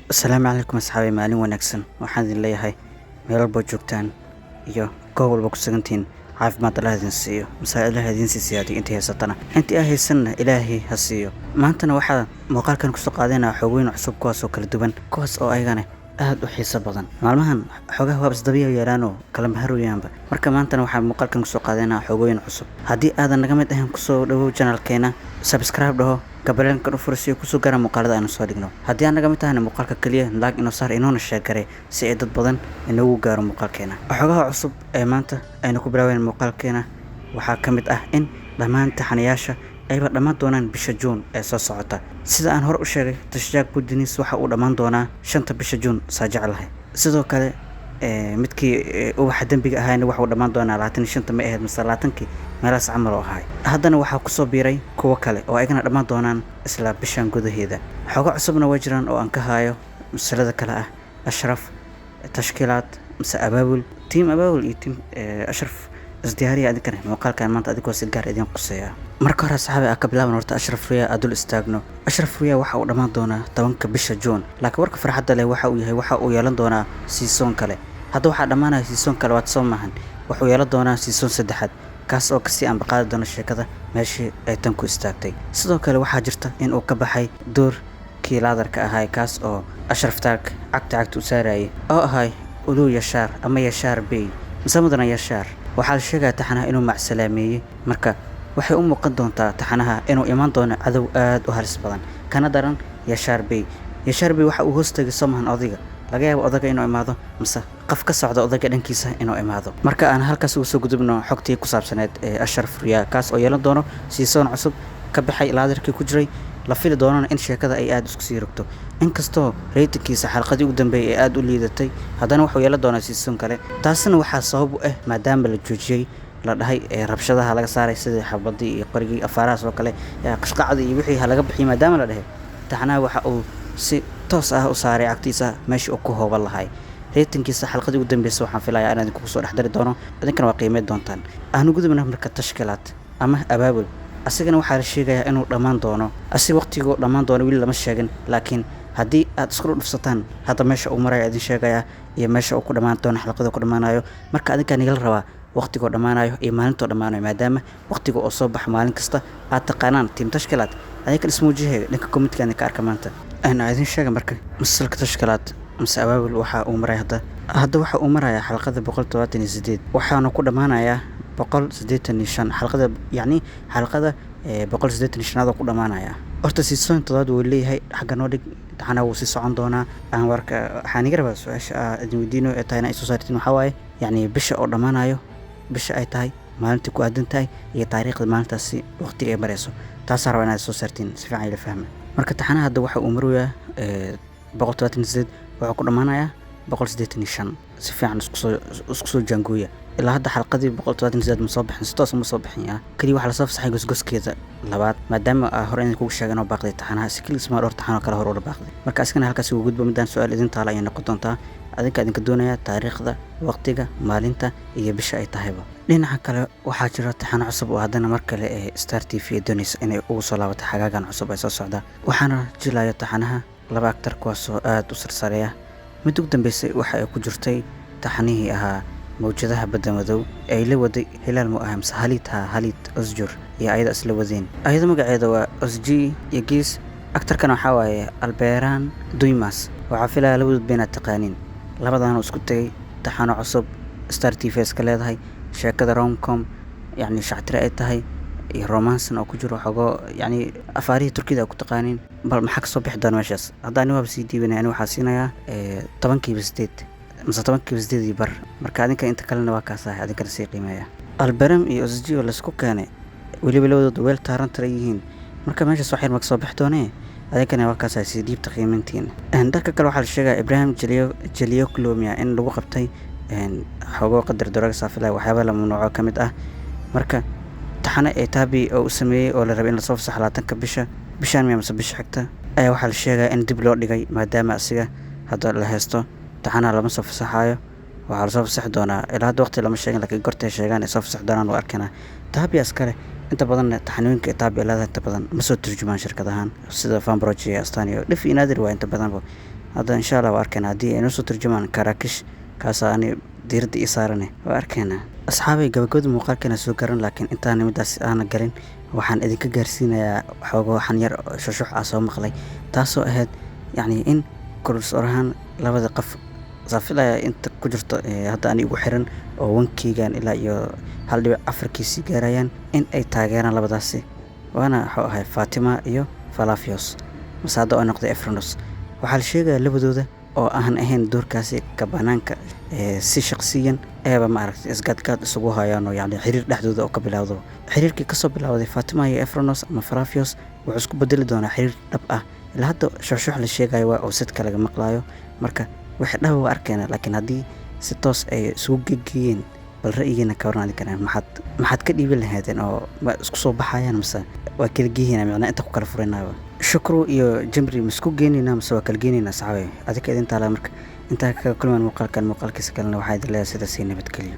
Asalaamu calaykum asxaabi maalin wanaagsan waxaan idin leeyahay meel walba joogtaan iyo goob walba ku sugantihiin caafimaad Allah idin siiyo masaa Allah idin siiyo intii haysatana intii ay haysanna Ilaahay ha siiyo maantana waxaa muuqaalkan ku soo qaadanaa xogooyin cusub kuwaas oo kala duwan kuwaas oo ayagana aad u xiiso badan maalmahan xogaha waa isdabiya yeelaano kala maharoyaanba marka maantana waxaa muuqaalkan ku soo qaadanaa xogooyin cusub haddii aadan naga mid ahayn ku soo dhawow channelkeena subscribe dhaho gabaleenka dhufursiyo ku soo gara muuqaalada aynu soo dhigno haddii aan naga mid tahay muuqaalka kaliya laag inoo saar inoona sheegare si ay dad badan inoogu gaaro muuqaalkeena xogaha cusub ee maanta aynu ku bilaabeen muuqaalkeena waxaa ka mid ah in dhammaan taxanayaasha ayba dhammaan doonaan bisha June ee soo socota sida aan hore u sheegay tashjaak budinis waxa uu dhammaan doonaa 5 bisha June saajaclahay sidoo kale midkii waxa dambiga ahayna waxa uu dhammaan doonaa 25 ma ahayd mise 20kii meelaas camal oo ahay haddana waxaa ku soo biiray kuwa kale oo ayagana dhammaan doonaan isla bishan gudaheeda xogo cusubna way jiraan oo aan ka hayo masalada kale ah ashraf tashkiilaad mise abaabul team abaabul iyo team ashraf isdiyaariya adinkana muuqaalkan maanta adigoo si gaar idin quseeya marka hore saxaabi ka bilaabna horta ashraf riya adul istaagno ashraf riya waxa uu dhammaan doonaa 10 bisha June laakiin warka farxadda leh waxa uu yahay waxa uu yeelan doonaa season kale hadda waxa dhamaanaya season kale waad soo maahan waxa uu yeelan doonaa season 3 kaas oo kasii aan baqaad doona sheekada meeshii ay tan ku istaagtay sidoo kale waxaa jirta in uu ka baxay door kiilaadarka ahay kaas oo ashraf taag cagta u saarayay oo ahay ulu yashaar ama yashaar bay misamadana yashaar waxaa la sheegay taxanaha inuu macsalaameeyay marka waxay u muuqan doontaa taxanaha inuu iman doono cadow aad u halis badan kana daran yashaar bay waxa uu hoostagay Soomahan odiga laga yaabo odaga inuu imaado mise qof ka socda odaga dhankiisa inuu imaado marka aan halkaas ugu soo gudubno xogtii ku saabsaneed ashraf riya kaas oo yeelan doono season cusub ka baxay laadarkii ku jiray la fili doonana in sheekada ay aad isku sii rogto inkastoo ratingkiisa xalqadii ugu dambeeyay ay aad u liidatay haddana wuxuu yeelan doonaa season kale taasina waxaa sabab u ah maadaama la joojiyay la dhahay rabshadaha laga saaray sidii xabadii iyo qorigii afaaraas oo kale qashqacadii iyo wixii laga bixiyay maadaama la dhahay taxanaha waxa uu si toos ah u saaray agtiisa meeshii uu ku hooban lahay ratingkiisa xalqadii ugu dambeysay waxaan filayaa inaan idinku soo dhaxdari doono idinkana waa qiimeyn doontaan aanu gudubna marka tashkiilaad ama abaabul asigana waxaa la sheegayaa inuu dhammaan doono waqtigu dhammaan doono wili lama sheegin laakiin haddii aad isku dhufsataan hadda meesha uu marayo idin sheegaya iyo meesha uu ku dhammaan doono xalqada ku dhammaanayo marka adinka nigala rabaa waqtigu dhammaanayo iyo maalinta dhammaanayo maadaama waqtigu oo soo bax maalin kasta aad taqaanaan team tashkiilaad adinka ismuujihay dhanka committee ka arka maanta ana idin sheega marka masalka tashkiilaad mise abaabul waxa uu maray hadda waxa uu maraya xalqada 178 waxaana ku dhammaanayaa 185 xalqada yani xalqada 185 ku dhamaanaya horta season todobaad uu leeyahay xagga noo dhig taxana uu si socon doonaa aan warka waxaan iga rabaa su'aasha idin weydiino ee taayna isu saartiin waxa waaye yani bisha oo dhamaanayo bisha ay tahay maalintii ku aadan tahay iyo taariikhda maalintaasi waqtiga ay marayso taas rabaa inaad soo saartiin si fiican ila fahma marka taxana hadda waxa uu marayaa 178 waxa ku dhamaanaya 185 si fiican isku soo jangooya ilaa hadda xalqadii 178 ma soo bixin si toos ma soo bixin kaliya waxa la soo fasaxay gosgoskeeda labaad maadaama hore in kugu sheegano baaqday taxanaha si kaliya ma dhor taxano kala hor baaqday marka askana halkaas ugu gudbo midaan su'aal idin taala ay noqon doontaa adinka doonaya taariikhda waqtiga maalinta iyo bisha ay tahayba dhinaca kale waxaa jira taxano cusub oo haddana mar kale ee Star TV doonaysa inay ugu soo laabato xagaagan cusub ay soo socda waxaana jilaya taxanaha laba aktar kuwaas oo aad u sarsareeya mid ugu dambeysay waxa ay ku jirtay taxanihii ahaa موجودها بدأ مدو أي لودي هلال مؤهم سهلتها هليت أسجر يا أيضا أسلوذين أيضا مقعدوا أسجي يجيس أكتر كانوا حواي البيران دويماس وعفلا لود بين التقانين لبضان وسكتي تحانو عصب ستارتي فيس كلاد هاي شاكد رومكم يعني شعترأت هاي رومانس أو كجرو حقو يعني أفاريه تركي دا كتقانين بل محك صبح دان مشاس هذا نواب سيدي بني أنو حاسينا يا طبنكي بستيت مسطبنكي بزديدي بر marka adinka inta kalena waa kaas ah adinka si qiimeeya albaram iyo osji oo la isku keenay waliba labadooda weel taaran yihiin marka meesha soo xir soo bixdoonee adinkana waa kaas si diibta qiimeyntiin dadka kale waxa la sheegay Ibrahim Jaliyo Klomia in lagu qabtay xogo qadar daraga saafilay waxyaabo la mamnuuco kamid ah marka taxana ee taabi oo sameeyay oo la rabay in la soo fasaxo 20 bishan miya bisha xigta ayaa waxa la sheegay in dib loo dhigay maadaama asiga hadda la haysto taxana lama soo fasaxayo waxa la soo fasax doonaa ilaa hadda waqti lama sheegin laakiin gortay sheegaan ay soo fasax doonaan oo arkana taabi askare inta badan taxanooyinka taabi ilaa inta badan ma soo turjumaan shirkadahan sida Fan Project Astaniyo dhif inaadir waa inta badan hadda insha Allah waa arkayna haddii ay noo soo turjumaan Karaakish kaasa ani diiradda ii saarane waa arkayna asxaabay gabagabada muuqaalkeena soo garan laakiin intaan midaas aan galin waxaan idinka gaarsiinayaa xoogo waxaan yar shushuux ah soo maqlay taasoo ahayd yacni in kursorahan labada qof saafilaya inta ku jirto hadda ani ugu xiran oo wankeygan ilaa iyo 1.4 kiisi gaarayaan in ay taageeraan labadaasi waana waxa ahay Fatima iyo Falafios masaado oo noqday Efranos waxaa la sheegayaa labadooda oo aan ahayn doorkaasi ka banaanka si shakhsiyan eeba ma aragtay isgaadgaad isugu hayaan oo yacni xiriir dhexdooda oo ka bilowdo xiriirkii ka soo bilowday Fatima iyo Efranos ama Falafios wuxuu isku bedeli doonaa xiriir dhab ah ilaa hadda shushuux la sheegayo waa oo sidka laga maqlayo marka wixii dhab waa arkayna laakiin haddii si toos ay isugu gegeyeen bal ra'yigeena ka warnaadi karaan maxaad ka dhiibi lahaydeen oo ma isku soo baxayaan mise waa kala geeyina macnaa inta ku kala furaynaaba shukru iyo jamri misku geenina mise waa kala geenina saxaabay adika idin taala marka inta ka kulmaan muuqaalkiisa kalena waxaa idin leeyahay sida si nabadgelyo